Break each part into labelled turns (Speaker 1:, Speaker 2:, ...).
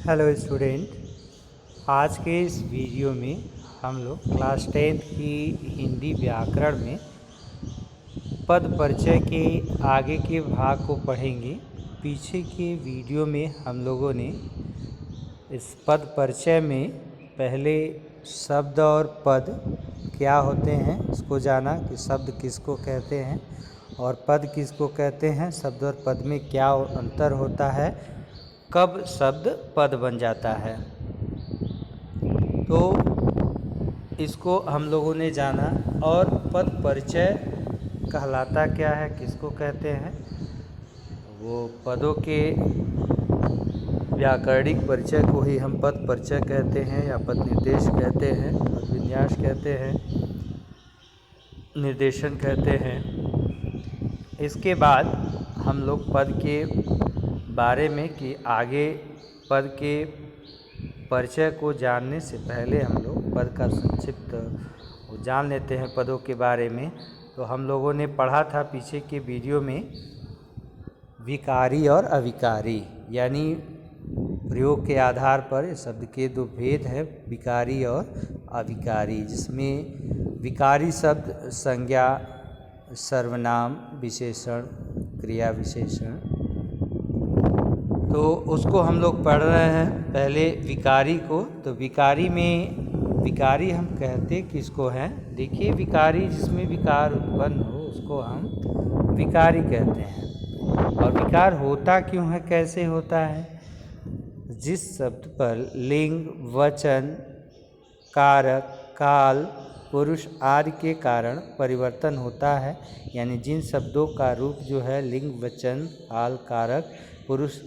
Speaker 1: Hello student. आज के इस वीडियो में हम लोग क्लास 10th की हिंदी व्याकरण में पद परिचय के आगे के भाग को पढ़ेंगे। पीछे के वीडियो में हम लोगों ने इस पद परिचय में पहले शब्द और पद क्या होते हैं इसको जाना कि शब्द किसको कहते हैं और पद किसको कहते हैं, शब्द और पद में क्या अंतर होता है, कब शब्द पद बन जाता है। तो इसको हम लोगों ने जाना। और पद परिचय कहलाता क्या है, किसको कहते हैं, वो पदों के व्याकरणिक परिचय को ही हम पद परिचय कहते हैं या पद निर्देश कहते हैं, पद विन्यास कहते हैं, निर्देशन कहते हैं। इसके बाद हम लोग पद के बारे में कि आगे पद के परिचय को जानने से पहले हम लोग पद का संक्षिप्त जान लेते हैं पदों के बारे में। तो हम लोगों ने पढ़ा था पीछे के वीडियो में विकारी और अविकारी, यानी प्रयोग के आधार पर शब्द के दो भेद हैं, विकारी और अविकारी, जिसमें विकारी शब्द संज्ञा, सर्वनाम, विशेषण, क्रिया विशेषण, तो उसको हम लोग पढ़ रहे हैं पहले विकारी को। तो विकारी में विकारी हम कहते किसको हैं, देखिए विकारी जिसमें विकार उत्पन्न हो उसको हम विकारी कहते हैं। और विकार होता क्यों है, कैसे होता है, जिस शब्द पर लिंग, वचन, कारक, काल, पुरुष आदि के कारण परिवर्तन होता है, यानी जिन शब्दों का रूप जो है लिंग, वचन, काल, कारक, पुरुष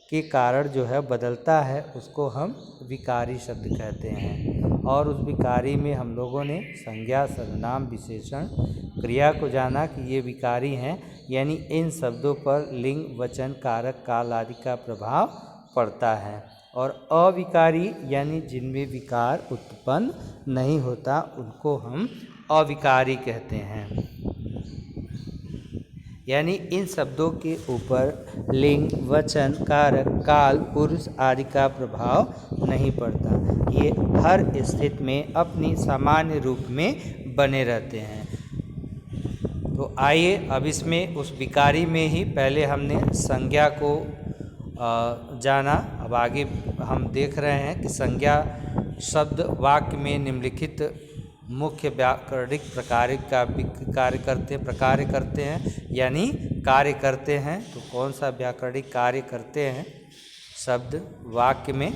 Speaker 1: के कारण जो है बदलता है, उसको हम विकारी शब्द कहते हैं। और उस विकारी में हम लोगों ने संज्ञा, सर्वनाम, विशेषण, क्रिया को जाना कि ये विकारी हैं, यानी इन शब्दों पर लिंग, वचन, कारक, काल आदि का प्रभाव पड़ता है। और अविकारी यानी जिनमें विकार उत्पन्न नहीं होता, उनको हम अविकारी कहते हैं, यानी इन शब्दों के ऊपर लिंग, वचन, कारक, काल, पुरुष आदि का प्रभाव नहीं पड़ता, ये हर स्थिति में अपनी सामान्य रूप में बने रहते हैं। तो आइए अब इसमें उस विकारी में ही पहले हमने संज्ञा को जाना। अब आगे हम देख रहे हैं कि संज्ञा शब्द वाक्य में निम्नलिखित मुख्य व्याकरणिक प्रकार का प्रकार्य करते हैं, यानी कार्य करते हैं। तो कौन सा व्याकरणिक कार्य करते हैं शब्द वाक्य में,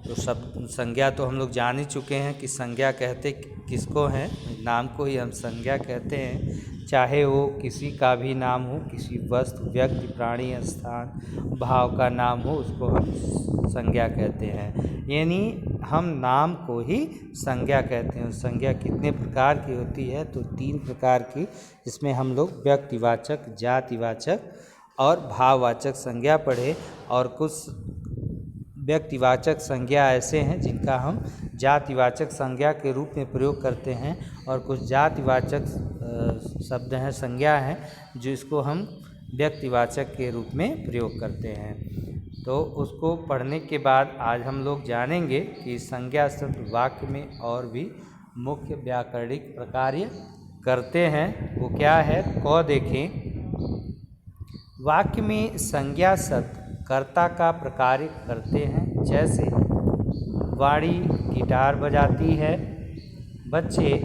Speaker 1: तो शब्द संज्ञा तो हम लोग जान ही चुके हैं कि संज्ञा कहते किसको हैं, नाम को ही हम संज्ञा कहते हैं, चाहे वो किसी का भी नाम हो, किसी वस्तु, व्यक्ति, प्राणी, स्थान, भाव का नाम हो, उसको हम संज्ञा कहते हैं, यानी हम नाम को ही संज्ञा कहते हैं। संज्ञा कितने प्रकार की होती है, तो 3 प्रकार की, जिसमें हम लोग व्यक्तिवाचक, जातिवाचक और भाववाचक संज्ञा पढ़े। और कुछ व्यक्तिवाचक संज्ञा ऐसे हैं जिनका हम जातिवाचक संज्ञा के रूप में प्रयोग करते हैं, और कुछ जातिवाचक शब्द हैं, संज्ञा हैं, जिसको हम व्यक्तिवाचक के रूप में प्रयोग करते हैं। तो उसको पढ़ने के बाद आज हम लोग जानेंगे कि संज्ञा शब्द वाक्य में और भी मुख्य व्याकरणिक प्रकार्य करते हैं, वो क्या है। क देखें, वाक्य में संज्ञा शब्द कर्ता का प्रकार्य करते हैं, जैसे वाणी गिटार बजाती है, बच्चे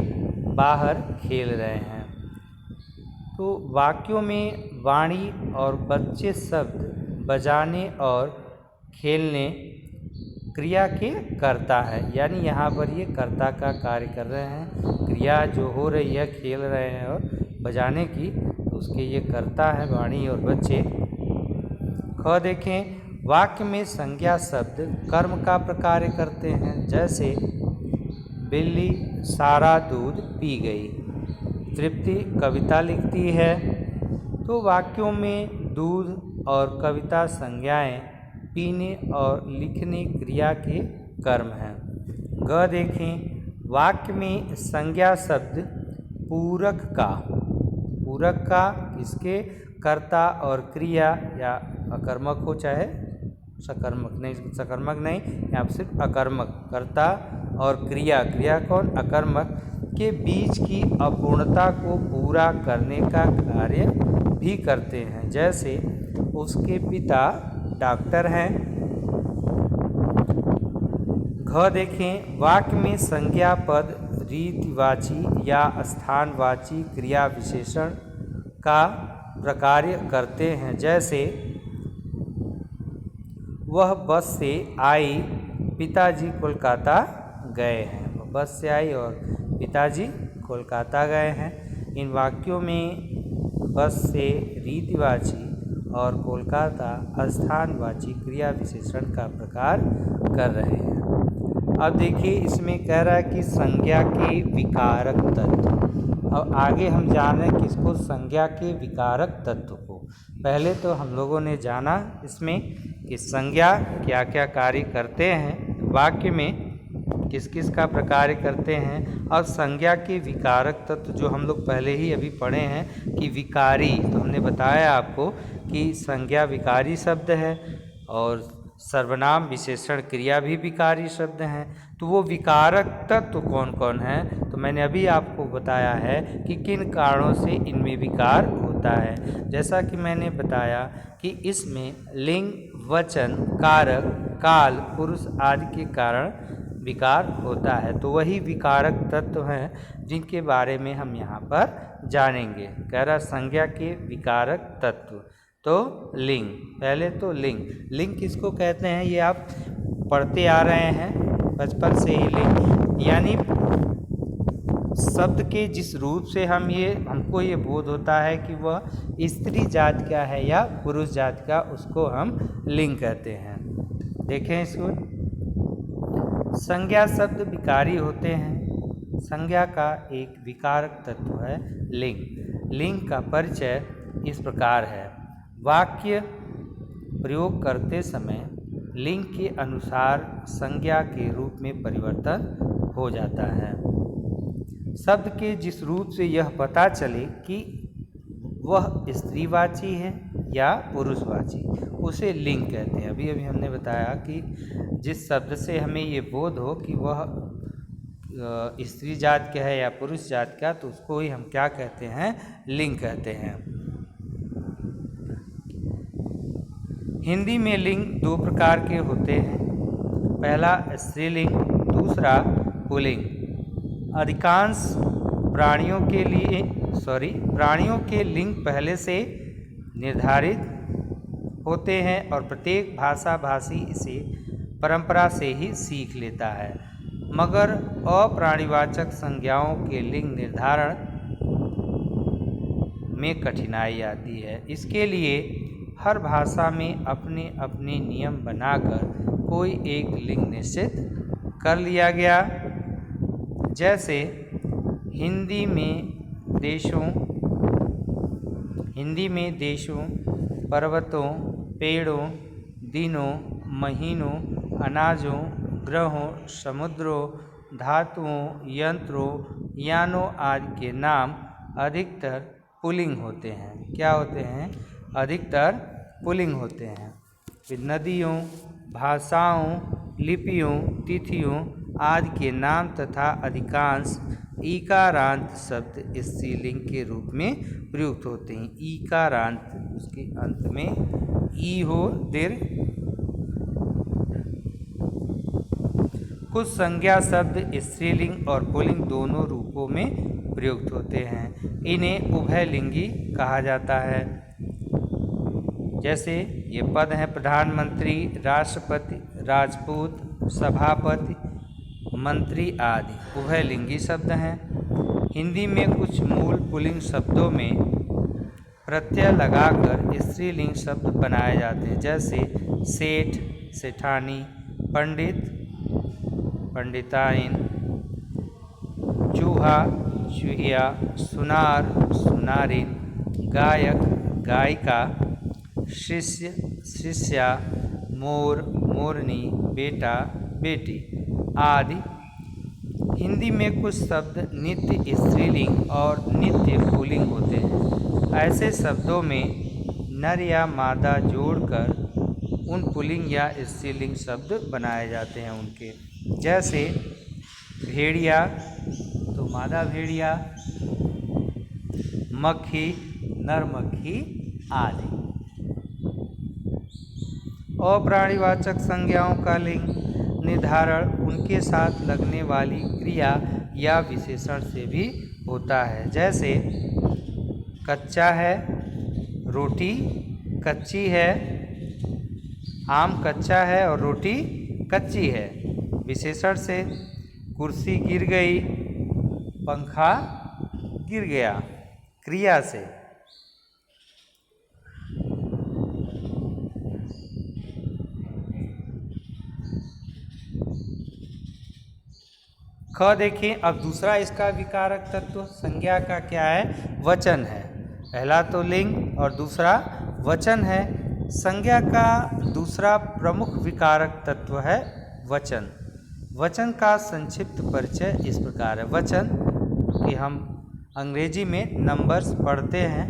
Speaker 1: बाहर खेल रहे हैं। तो वाक्यों में वाणी और बच्चे शब्द बजाने और खेलने क्रिया के कर्ता है, यानी यहाँ पर ये कर्ता का कार्य कर रहे हैं, क्रिया जो हो रही है खेल रहे हैं और बजाने की, तो उसके ये कर्ता है वाणी और बच्चे। ख देखें, वाक्य में संज्ञा शब्द कर्म का प्रकार्य करते हैं, जैसे बिल्ली सारा दूध पी गई, तृप्ति कविता लिखती है। तो वाक्यों में दूध और कविता संज्ञाएं पीने और लिखने क्रिया के कर्म हैं। ग देखें, वाक्य में संज्ञा शब्द पूरक का किसके कर्ता और क्रिया या अकर्मक हो चाहे सकर्मक नहीं, सकर्मक नहीं, यहाँ पर सिर्फ अकर्मक, कर्ता और क्रिया, क्रिया कौन, अकर्मक के बीच की अपूर्णता को पूरा करने का कार्य भी करते हैं। जैसे उसके पिता डॉक्टर हैं। घ देखें, वाक्य में संज्ञा पद रीतिवाची या स्थानवाची क्रिया विशेषण का प्रकार्य करते हैं। जैसे वह बस से आई, पिताजी कोलकाता गए हैं। वह बस से आई और पिताजी कोलकाता गए हैं। इन वाक्यों में बस से रीतिवाची और कोलकाता स्थानवाची क्रिया विशेषण का प्रकार कर रहे हैं। अब देखिए, इसमें कह रहा है कि संज्ञा के विकारक तत्व। अब आगे हम जान रहे हैं किसको, संज्ञा के विकारक तत्व को। पहले तो हम लोगों ने जाना इसमें कि संज्ञा क्या क्या कार्य करते हैं, वाक्य में किस किस का प्रकार करते हैं। और संज्ञा के विकारक तत्व जो हम लोग पहले ही अभी पढ़े हैं कि विकारी, तो हमने बताया आपको कि संज्ञा विकारी शब्द है और सर्वनाम विशेषण क्रिया भी विकारी शब्द हैं। तो वो विकारक तत्व कौन कौन हैं, तो मैंने अभी आपको बताया है कि किन कारणों से इनमें विकार होता है। जैसा कि मैंने बताया कि इसमें लिंग, वचन, कारक, काल, पुरुष आदि के कारण विकार होता है। तो वही विकारक तत्व हैं जिनके बारे में हम यहाँ पर जानेंगे। कह रहा संज्ञा के विकारक तत्व। तो लिंग, पहले तो लिंग, लिंग किसको कहते हैं ये आप पढ़ते आ रहे हैं बचपन से ही। लिंग यानी शब्द के जिस रूप से हमको ये बोध होता है कि वह स्त्री जात का है या पुरुष जात का, उसको हम लिंग कहते हैं। देखें इसको, संज्ञा शब्द विकारी होते हैं। संज्ञा का एक विकारक तत्व है लिंग। लिंग का परिचय इस प्रकार है, वाक्य प्रयोग करते समय लिंग के अनुसार संज्ञा के रूप में परिवर्तन हो जाता है। शब्द के जिस रूप से यह पता चले कि वह स्त्रीवाची है या पुरुषवाची, उसे लिंग कहते हैं। अभी हमने बताया कि जिस शब्द से हमें ये बोध हो कि वह स्त्री जात का है या पुरुष जात का, तो उसको ही हम क्या कहते हैं, लिंग कहते हैं। हिंदी में लिंग दो प्रकार के होते हैं, पहला स्त्रीलिंग, दूसरा पुल्लिंग। अधिकांश प्राणियों के लिंग पहले से निर्धारित होते हैं और प्रत्येक भाषा भाषी इसे परंपरा से ही सीख लेता है। मगर अप्राणीवाचक संज्ञाओं के लिंग निर्धारण में कठिनाई आती है। इसके लिए हर भाषा में अपने अपने नियम बनाकर कोई एक लिंग निश्चित कर लिया गया। जैसे हिंदी में देशों, पर्वतों, पेड़ों, दिनों, महीनों, अनाजों, ग्रहों, समुद्रों, धातुओं, यंत्रों, यानों आदि के नाम अधिकतर पुल्लिंग होते हैं। क्या होते हैं, अधिकतर पुल्लिंग होते हैं। फिर नदियों, भाषाओं, लिपियों, तिथियों आदि के नाम तथा अधिकांश ईकारांत शब्द स्त्रीलिंग के रूप में प्रयुक्त होते हैं। ईकारांत, उसके अंत में ई हो, दीर्घ। कुछ संज्ञा शब्द स्त्रीलिंग और पुल्लिंग दोनों रूपों में प्रयुक्त होते हैं। इन्हें उभयलिंगी कहा जाता है। जैसे ये पद हैं प्रधानमंत्री, राष्ट्रपति, राजपूत, सभापति, मंत्री आदि उभयलिंगी शब्द हैं। हिंदी में कुछ मूल पुल्लिंग शब्दों में प्रत्यय लगाकर स्त्रीलिंग शब्द बनाए जाते हैं। जैसे सेठ, सेठानी, पंडित, पंडिताइन, चूहा, चूहिया, सुनार, सुनारिन, गायक, गायिका, शिष्य, शिष्या, मोर, मोरनी, बेटा, बेटी आदि। हिंदी में कुछ शब्द नित्य स्त्रीलिंग और नित्य पुल्लिंग होते हैं। ऐसे शब्दों में नर या मादा जोड़कर उन पुल्लिंग या स्त्रीलिंग शब्द बनाए जाते हैं उनके। जैसे भेड़िया तो मादा भेड़िया, मक्खी नर मक्खी आदि। अप्राणीवाचक संज्ञाओं का लिंग निर्धारण उनके साथ लगने वाली क्रिया या विशेषण से भी होता है। जैसे कच्चा है, रोटी कच्ची है, आम कच्चा है और रोटी कच्ची है। विशेषण से कुर्सी गिर गई, पंखा गिर गया। क्रिया से ख देखिए। अब दूसरा इसका विकारक तत्व संज्ञा का क्या है? वचन है। पहला तो लिंग और दूसरा वचन है। संज्ञा का दूसरा प्रमुख विकारक तत्व है वचन। वचन का संक्षिप्त परिचय इस प्रकार है। वचन कि हम अंग्रेजी में नंबर्स पढ़ते हैं,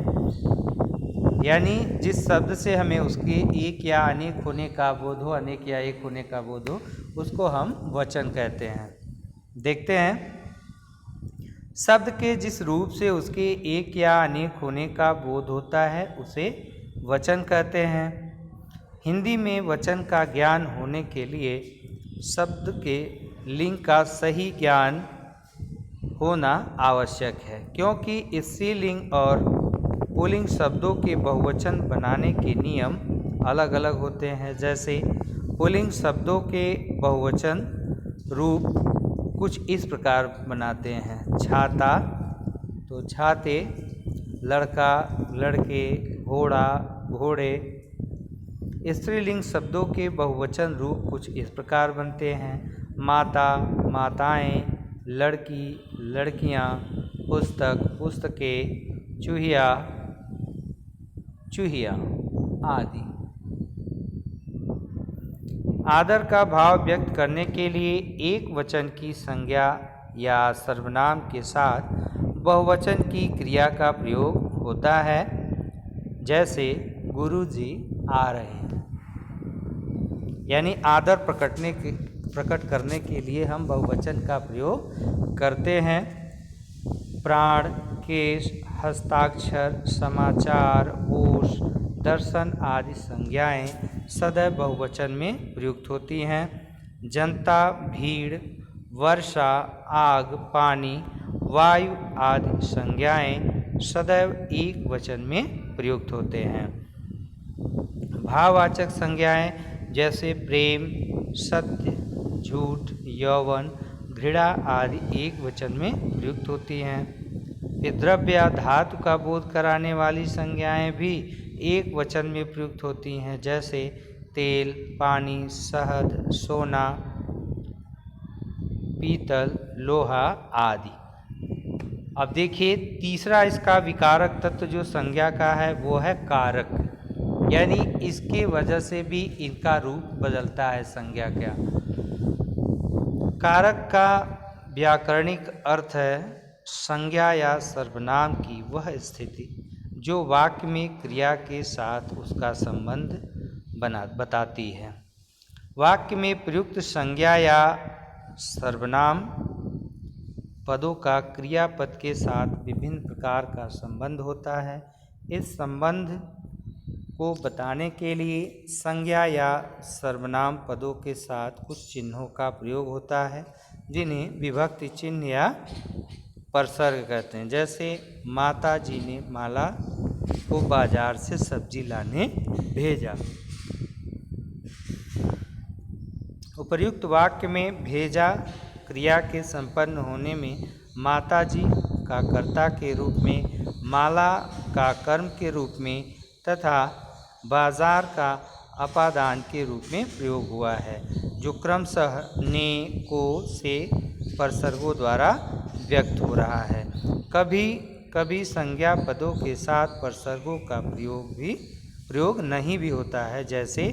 Speaker 1: यानी जिस शब्द से हमें उसके एक या अनेक होने का बोध हो, अनेक या एक होने का बोध हो, उसको हम वचन कहते हैं। देखते हैं, शब्द के जिस रूप से उसके एक या अनेक होने का बोध होता है उसे वचन कहते हैं। हिंदी में वचन का ज्ञान होने के लिए शब्द के लिंग का सही ज्ञान होना आवश्यक है, क्योंकि स्त्रीलिंग और पुल्लिंग शब्दों के बहुवचन बनाने के नियम अलग अलग होते हैं। जैसे पुल्लिंग शब्दों के बहुवचन रूप कुछ इस प्रकार बनाते हैं। छाता तो छाते, लड़का लड़के, घोड़ा घोड़े। स्त्रीलिंग शब्दों के बहुवचन रूप कुछ इस प्रकार बनते हैं। माता माताएं, लड़की लड़कियां, पुस्तक पुस्तकें, चूहिया चूहिया आदि। आदर का भाव व्यक्त करने के लिए एक वचन की संज्ञा या सर्वनाम के साथ बहुवचन की क्रिया का प्रयोग होता है। जैसे गुरुजी आ रहे हैं, यानी आदर प्रकट करने के लिए हम बहुवचन का प्रयोग करते हैं। प्राण, केश, हस्ताक्षर, समाचार, होश, दर्शन आदि संज्ञाएं सदैव बहुवचन में प्रयुक्त होती हैं। जनता, भीड़, वर्षा, आग, पानी, वायु आदि संज्ञाएं सदैव एक वचन में प्रयुक्त होते हैं। भाववाचक संज्ञाएं जैसे प्रेम, सत्य, झूठ, यौवन, घृणा आदि एक वचन में प्रयुक्त होती हैं। द्रव्य या धातु का बोध कराने वाली संज्ञाएं भी एक वचन में प्रयुक्त होती हैं। जैसे तेल, पानी, शहद, सोना, पीतल, लोहा आदि। अब देखिए, तीसरा इसका विकारक तत्व जो संज्ञा का है वो है कारक, यानी इसके वजह से भी इनका रूप बदलता है संज्ञा का। कारक का व्याकरणिक अर्थ है संज्ञा या सर्वनाम की वह स्थिति जो वाक्य में क्रिया के साथ उसका संबंध बताती है। वाक्य में प्रयुक्त संज्ञा या सर्वनाम पदों का क्रियापद के साथ विभिन्न प्रकार का संबंध होता है। इस संबंध को बताने के लिए संज्ञा या सर्वनाम पदों के साथ कुछ चिन्हों का प्रयोग होता है, जिन्हें विभक्ति चिन्ह या परसर्ग कहते हैं। जैसे माता जी ने माला को बाजार से सब्जी लाने भेजा। उपर्युक्त वाक्य में भेजा क्रिया के संपन्न होने में माता जी का कर्ता के रूप में, माला का कर्म के रूप में तथा बाजार का अपादान के रूप में प्रयोग हुआ है, जो क्रमशः ने, को, से परसर्गों द्वारा व्यक्त हो रहा है। कभी कभी संज्ञा पदों के साथ परसर्गों का प्रयोग नहीं भी होता है। जैसे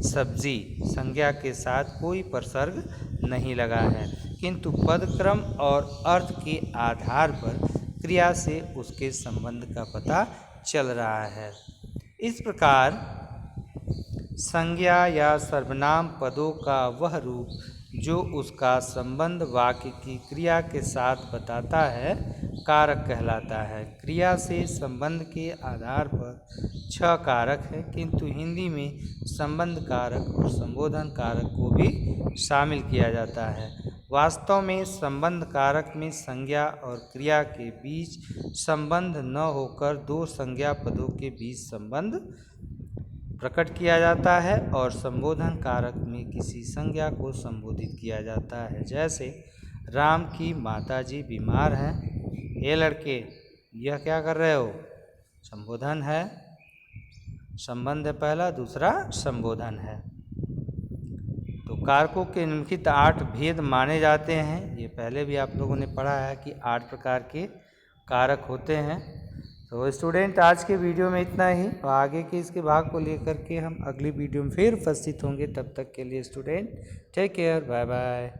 Speaker 1: सब्जी, संज्ञा के साथ कोई परसर्ग नहीं लगा है, किंतु पदक्रम और अर्थ के आधार पर क्रिया से उसके संबंध का पता चल रहा है। इस प्रकार संज्ञा या सर्वनाम पदों का वह रूप जो उसका संबंध वाक्य की क्रिया के साथ बताता है कारक कहलाता है। क्रिया से संबंध के आधार पर 6 कारक हैं, किंतु हिंदी में संबंध कारक और संबोधन कारक को भी शामिल किया जाता है। वास्तव में संबंध कारक में संज्ञा और क्रिया के बीच संबंध न होकर 2 संज्ञा पदों के बीच संबंध प्रकट किया जाता है और संबोधन कारक में किसी संज्ञा को संबोधित किया जाता है। जैसे राम की माताजी बीमार हैं। ये लड़के, यह क्या कर रहे हो? संबोधन है, संबंध है पहला, दूसरा संबोधन है। तो कारकों के निम्नलिखित 8 भेद माने जाते हैं। ये पहले भी आप लोगों ने पढ़ा है कि 8 प्रकार के कारक होते हैं। तो स्टूडेंट, आज के वीडियो में इतना ही। और आगे के इसके भाग को लेकर के हम अगली वीडियो में फिर उपस्थित होंगे। तब तक के लिए student take care, bye bye.